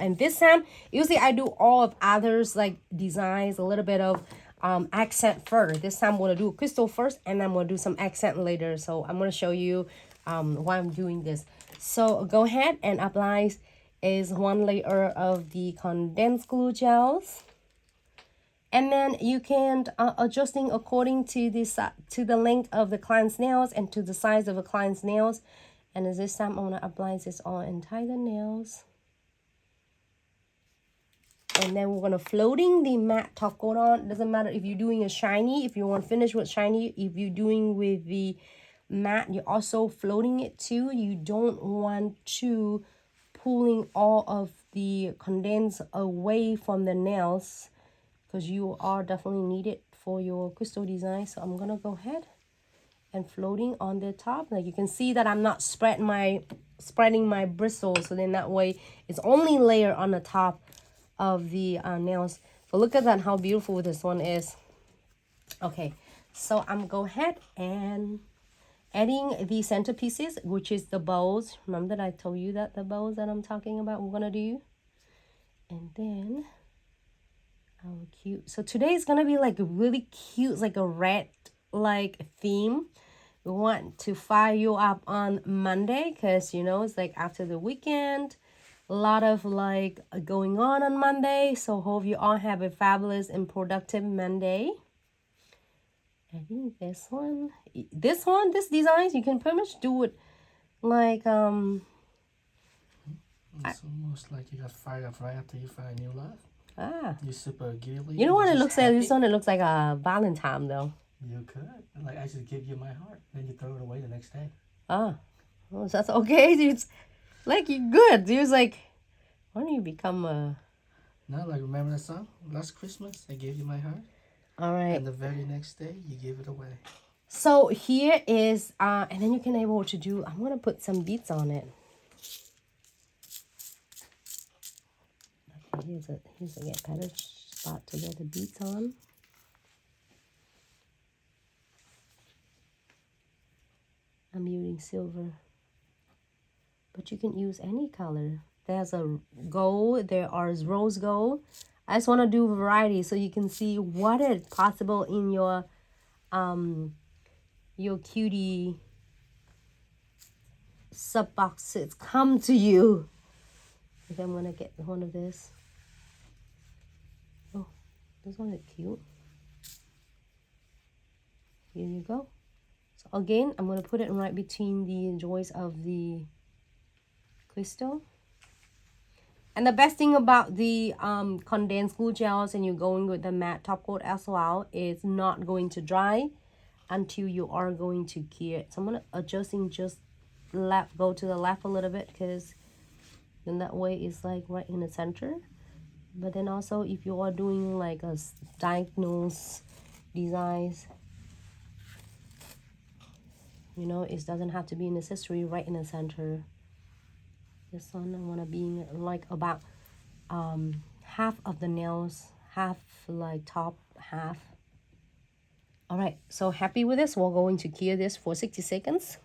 And this time, usually I do all of others like designs, a little bit of accent first. This time I'm going to do crystal first, and I'm going to do some accent later. So I'm going to show you why I'm doing this. So go ahead and apply is one layer of the condensed glue gels. And then you can adjusting according to the length of the client's nails and to the size of a client's nails. And as this time, I'm going to apply this on entire nails. And then we're going to floating the matte top coat on. Doesn't matter if you're doing a shiny, if you want to finish with shiny, if you're doing with the matte, you're also floating it too. You don't want to pulling all of the condense away from the nails, because you are definitely needed for your crystal design. So I'm gonna go ahead and floating on the top. Like you can see that I'm not spreading my bristles, so then that way it's only layer on the top of the nails. So look at that, how beautiful this one is. Okay, so I'm go ahead and adding the centerpieces, which is the bows. Remember that I told you that the bows that I'm talking about we're gonna do. And then oh, cute. So today is gonna be like really cute, like a red like theme. We want to fire you up on Monday, because you know it's like after the weekend, a lot of like going on Monday. So hope you all have a fabulous and productive Monday. I think this designs you can pretty much do it like it's almost like you got fired up right after you find new love. Ah, you're super giddy. You know what it looks like? This one, it looks like a Valentine though. You could. Like, I just give you my heart, then you throw it away the next day. Ah, well, that's okay. It's like you're good. It's like, why don't you become a... No, like, remember that song? Last Christmas, I gave you my heart. All right. And the very next day, you gave it away. So here is, and then you can able to do, I'm going to put some beads on it. Okay, here's a get better spot to get the beads on. I'm using silver, but you can use any color. There's a gold, there are rose gold. I just want to do variety so you can see what is possible in your cutie sub boxes come to you. Okay, I'm gonna get one of this. Oh, this one is cute. Here you go. So again, I'm going to put it right between the joints of the crystal. And the best thing about the condensed glue gels and you're going with the matte top coat as well, is not going to dry until you are going to cure it. So I'm going to adjusting just left, go to the left a little bit, because then that way it's like right in the center. But then also if you are doing like a diagonals designs, you know, it doesn't have to be necessary right in the center. This one I want to be like about half of the nails, half like top half. All right, so happy with this. We're going to cure this for 60 seconds.